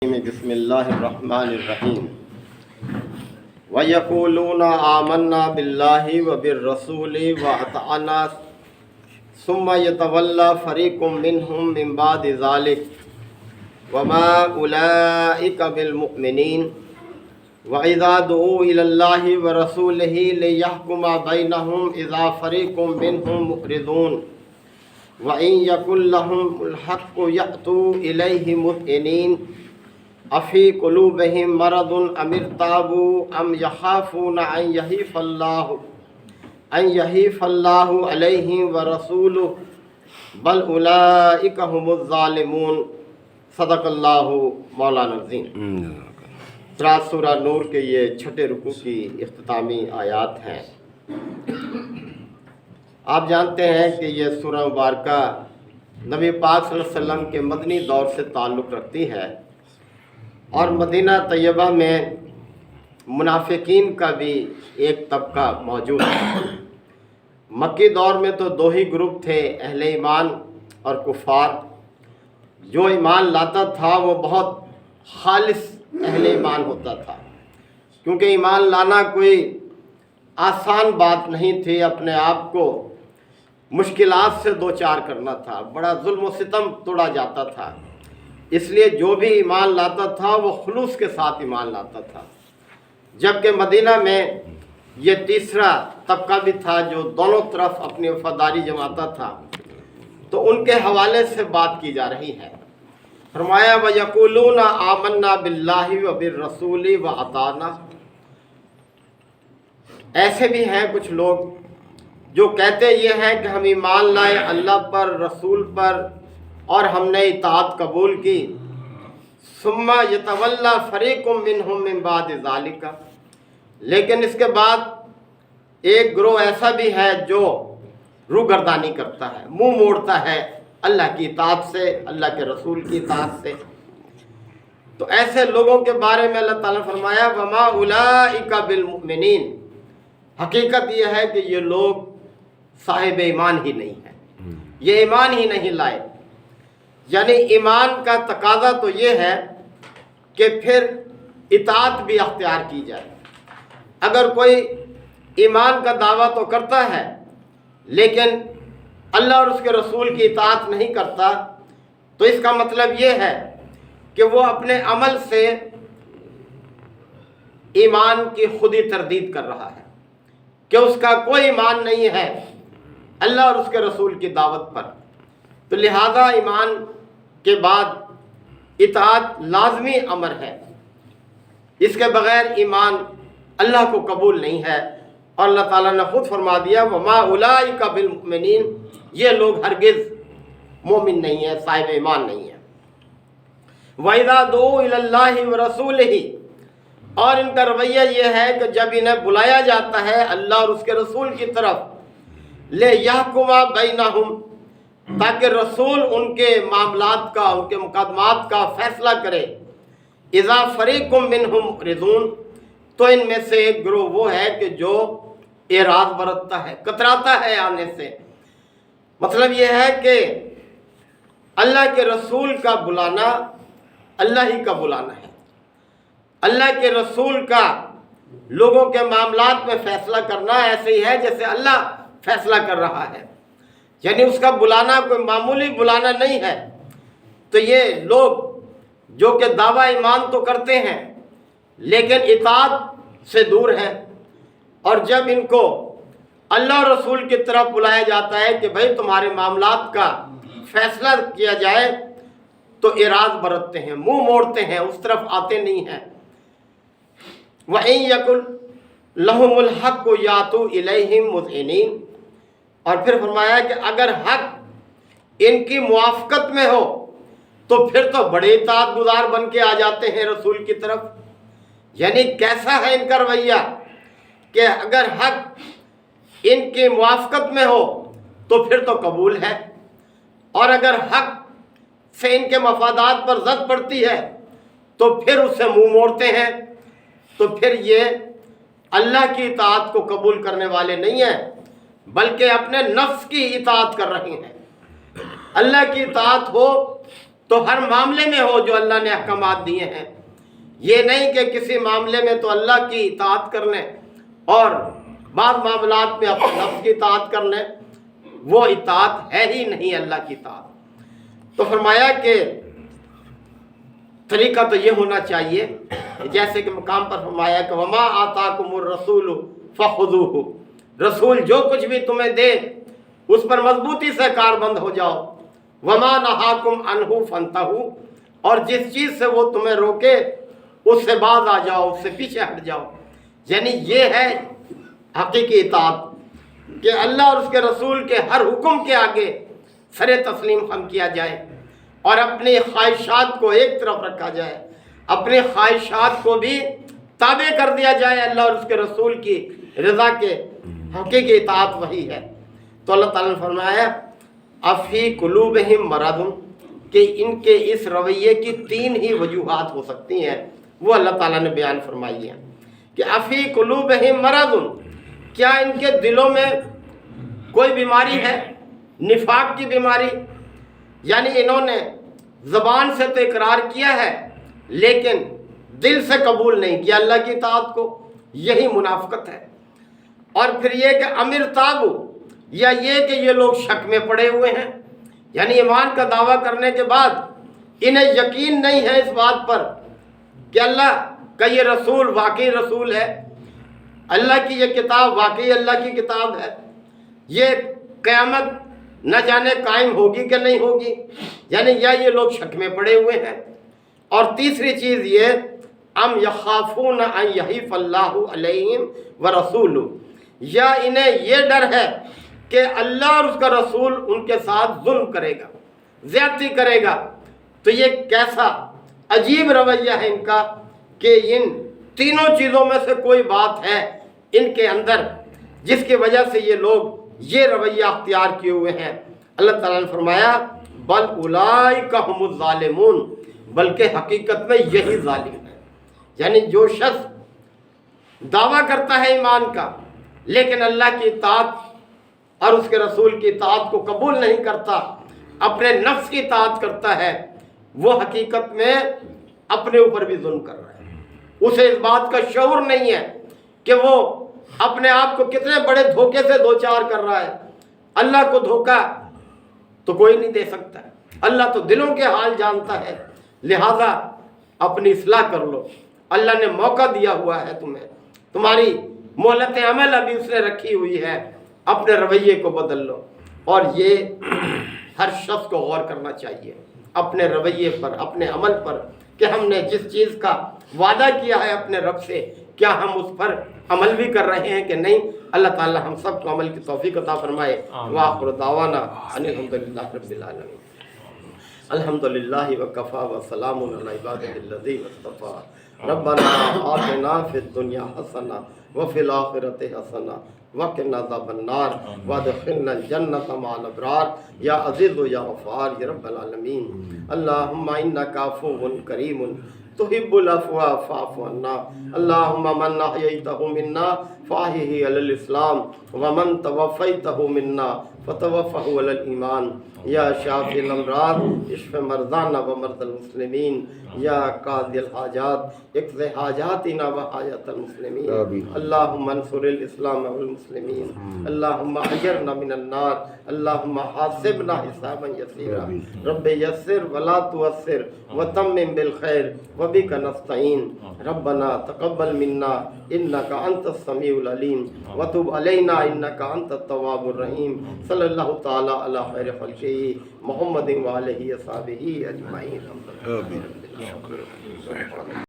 بسم اللہ الرحمن الرحیم وَيَقُولُونَ آمَنَّا بِاللَّهِ وَبِالرَّسُولِ وَأَطَعْنَا ثُمَّ يَتَوَلَّى فَرِيقٌ مِّنْهُم مِّن بَعْدِ ذَلِكَ وَمَا أُولَٰئِكَ بِالْمُؤْمِنِينَ وَإِذَا دُعُوا إِلَى اللَّهِ وَرَسُولِهِ لِيَحْكُمَ بَيْنَهُمْ إِذَا فَرِيقٌ مِّنْهُم مُّعْرِضُونَ وَإِن يَكُن لَّهُمُ الْحَقُّ يَأْتُوا إِلَيْهِ مُذْعِنِينَ افی قلوبہم مرض ام ارتابوا ام یخافون ان یحیف اللہ علیہم ورسولہ بل اولئک هم الظالمون۔ صدق اللہ مولانا العظیم۔ سورہ نور کے یہ چھٹے رکوع کی اختتامی آیات ہیں۔ آپ جانتے ہیں کہ یہ سورہ مبارکہ نبی پاک صلی اللہ علیہ وسلم کے مدنی دور سے تعلق رکھتی ہے، اور مدینہ طیبہ میں منافقین کا بھی ایک طبقہ موجود ہے۔ مکی دور میں تو دو ہی گروپ تھے، اہل ایمان اور کفار۔ جو ایمان لاتا تھا وہ بہت خالص اہل ایمان ہوتا تھا، کیونکہ ایمان لانا کوئی آسان بات نہیں تھی، اپنے آپ کو مشکلات سے دوچار کرنا تھا، بڑا ظلم و ستم توڑا جاتا تھا۔ اس لیے جو بھی ایمان لاتا تھا وہ خلوص کے ساتھ ایمان لاتا تھا، جبکہ مدینہ میں یہ تیسرا طبقہ بھی تھا جو دونوں طرف اپنی وفاداری جماتا تھا۔ تو ان کے حوالے سے بات کی جا رہی ہے۔ فرمایا وَيَقُولُونَ آمَنَّا بِاللَّهِ وَبِالرَّسُولِ وَأَطَعْنَا۔ ایسے بھی ہیں کچھ لوگ جو کہتے یہ ہیں کہ ہم ایمان لائے اللہ پر، رسول پر، اور ہم نے اطاعت قبول کی۔ ثم یتولی فریق منہم من بعد ذالک، لیکن اس کے بعد ایک گروہ ایسا بھی ہے جو روگردانی کرتا ہے، منہ موڑتا ہے اللہ کی اطاعت سے، اللہ کے رسول کی اطاعت سے۔ تو ایسے لوگوں کے بارے میں اللہ تعالیٰ نے فرمایا وما اولئک بالمؤمنین، حقیقت یہ ہے کہ یہ لوگ صاحب ایمان ہی نہیں ہیں، یہ ایمان ہی نہیں لائے۔ یعنی ایمان کا تقاضا تو یہ ہے کہ پھر اطاعت بھی اختیار کی جائے۔ اگر کوئی ایمان کا دعویٰ تو کرتا ہے لیکن اللہ اور اس کے رسول کی اطاعت نہیں کرتا، تو اس کا مطلب یہ ہے کہ وہ اپنے عمل سے ایمان کی خود ہی تردید کر رہا ہے، کہ اس کا کوئی ایمان نہیں ہے اللہ اور اس کے رسول کی دعوت پر۔ تو لہذا ایمان کے بعد اطاعت لازمی امر ہے، اس کے بغیر ایمان اللہ کو قبول نہیں ہے۔ اور اللہ تعالیٰ نے خود فرما دیا وما اولئک بالمؤمنین، یہ لوگ ہرگز مومن نہیں ہیں، صاحب ایمان نہیں ہیں۔ وَإِذَا دُعُوا إِلَى اللَّهِ وَرَسُولِهِ، اور ان کا رویہ یہ ہے کہ جب انہیں بلایا جاتا ہے اللہ اور اس کے رسول کی طرف، لِيَحْكُمَ بَيْنَهُمْ، تاکہ رسول ان کے معاملات کا، ان کے مقدمات کا فیصلہ کرے۔ اذا فریق منہم معرضون، تو ان میں سے ایک گروہ وہ ہے کہ جو اعراض برتتا ہے، کتراتا ہے آنے سے۔ مطلب یہ ہے کہ اللہ کے رسول کا بلانا اللہ ہی کا بلانا ہے، اللہ کے رسول کا لوگوں کے معاملات میں فیصلہ کرنا ایسے ہی ہے جیسے اللہ فیصلہ کر رہا ہے، یعنی اس کا بلانا کوئی معمولی بلانا نہیں ہے۔ تو یہ لوگ جو کہ دعویٰ ایمان تو کرتے ہیں لیکن اطاعت سے دور ہیں، اور جب ان کو اللہ اور رسول کی طرف بلایا جاتا ہے کہ بھئی تمہارے معاملات کا فیصلہ کیا جائے، تو اعراض برتتے ہیں، منہ موڑتے ہیں، اس طرف آتے نہیں ہیں۔ وَإِن يَكُن لَهُمُ الْحَقُّ يَأْتُوا إِلَيْهِم مُذْعِنِينَ، اور پھر فرمایا کہ اگر حق ان کی موافقت میں ہو تو پھر تو بڑے اطاعت گزار بن کے آ جاتے ہیں رسول کی طرف۔ یعنی کیسا ہے ان کا رویہ کہ اگر حق ان کی موافقت میں ہو تو پھر تو قبول ہے، اور اگر حق سے ان کے مفادات پر زد پڑتی ہے تو پھر اس سے منہ موڑتے ہیں۔ تو پھر یہ اللہ کی اطاعت کو قبول کرنے والے نہیں ہیں، بلکہ اپنے نفس کی اطاعت کر رہے ہیں۔ اللہ کی اطاعت ہو تو ہر معاملے میں ہو جو اللہ نے احکامات دیے ہیں، یہ نہیں کہ کسی معاملے میں تو اللہ کی اطاعت کر لیں اور بعض معاملات میں اپنے نفس کی اطاعت کر لیں، وہ اطاعت ہے ہی نہیں اللہ کی اطاعت۔ تو فرمایا کہ طریقہ تو یہ ہونا چاہیے جیسے کہ مقام پر فرمایا کہ وما آتاکم الرسول فخذوہ، رسول جو کچھ بھی تمہیں دے اس پر مضبوطی سے کاربند ہو جاؤ، وما نہاکم عنہ فانتہوا، اور جس چیز سے وہ تمہیں روکے اس سے باز آ جاؤ، اس سے پیچھے ہٹ جاؤ۔ یعنی یہ ہے حقیقی اطاعت کہ اللہ اور اس کے رسول کے ہر حکم کے آگے سر تسلیم خم کیا جائے اور اپنی خواہشات کو ایک طرف رکھا جائے، اپنی خواہشات کو بھی تابع کر دیا جائے اللہ اور اس کے رسول کی رضا کے۔ حقیقی اطاعت وہی ہے۔ تو اللہ تعالیٰ نے فرمایا افی قلوبہم مرض، کہ ان کے اس رویے کی 3 ہی وجوہات ہو سکتی ہیں، وہ اللہ تعالیٰ نے بیان فرمائی ہیں کہ افی قلوبہم مرض، کیا ان کے دلوں میں کوئی بیماری ہے، نفاق کی بیماری، یعنی انہوں نے زبان سے تو اقرار کیا ہے لیکن دل سے قبول نہیں کیا اللہ کی اطاعت کو، یہی منافقت ہے۔ اور پھر یہ کہ امر تابو، یا یہ کہ یہ لوگ شک میں پڑے ہوئے ہیں، یعنی ایمان کا دعویٰ کرنے کے بعد انہیں یقین نہیں ہے اس بات پر کہ اللہ کا یہ رسول واقعی رسول ہے، اللہ کی یہ کتاب واقعی اللہ کی کتاب ہے، یہ قیامت نہ جانے قائم ہوگی کہ نہیں ہوگی، یعنی یا یہ لوگ شک میں پڑے ہوئے ہیں۔ اور تیسری چیز یہ ام یخافون ان یحیف اللہ علیہم ورسولہ، یا انہیں یہ ڈر ہے کہ اللہ اور اس کا رسول ان کے ساتھ ظلم کرے گا، زیادتی کرے گا۔ تو یہ کیسا عجیب رویہ ہے ان کا کہ ان تینوں چیزوں میں سے کوئی بات ہے ان کے اندر جس کی وجہ سے یہ لوگ یہ رویہ اختیار کیے ہوئے ہیں۔ اللہ تعالیٰ نے فرمایا بل اولئک هم الظالمون، بلکہ حقیقت میں یہی ظالم ہے۔ یعنی جو شخص دعویٰ کرتا ہے ایمان کا لیکن اللہ کی اطاعت اور اس کے رسول کی اطاعت کو قبول نہیں کرتا، اپنے نفس کی اطاعت کرتا ہے، وہ حقیقت میں اپنے اوپر بھی ظلم کر رہا ہے۔ اسے اس بات کا شعور نہیں ہے کہ وہ اپنے آپ کو کتنے بڑے دھوکے سے دوچار کر رہا ہے۔ اللہ کو دھوکہ تو کوئی نہیں دے سکتا، اللہ تو دلوں کے حال جانتا ہے، لہذا اپنی اصلاح کر لو۔ اللہ نے موقع دیا ہوا ہے تمہیں، تمہاری مہلت عمل ابھی اس نے رکھی ہوئی ہے، اپنے رویے کو بدل لو۔ اور یہ ہر شخص کو غور کرنا چاہیے اپنے رویے پر، اپنے عمل پر، کہ ہم نے جس چیز کا وعدہ کیا ہے اپنے رب سے کیا ہم اس پر عمل بھی کر رہے ہیں کہ نہیں۔ اللہ تعالی ہم سب کو عمل کی توفیق عطا فرمائے۔ وآخر دعوانا ان الحمدللہ رب العالمین۔ الحمدللہ وکفا وسلام علی عبادہ الذین اصطفی۔ ربنا آتنا فی الدنیا حسنہ وفی الآخرۃ حسنہ وقنا عذاب النار وادخلنا الجنۃ مع الابرار یا عزیز یا غفار یا رب العالمین۔ اللہم انک عفو کریم تحب العفو فاعف عنا۔ اللہم من احییتہ منا فاحیہ علی الاسلام ومن توفیتہ منا فتوفہ علی الایمان۔ یا شافی الامراض اشف مرضانا ومرضى المسلمین۔ یا قاضی الحاجات اقض حاجاتنا وحاجات المسلمین۔ اللہم انصر الاسلام والمسلمین۔ اللہم اجرنا من النار۔ اللہم حاسبنا حسابا یسیرا۔ رب یسر ولا تعسر وتمم بالخیر وبک نستعین۔ ربنا تقبل منا انک انت السمیع العلیم وتب علینا انک انت التواب الرحیم۔ صلی اللہ تعالی علی خیر خلقہ محمد وآلہ وصحبہ اجمعین۔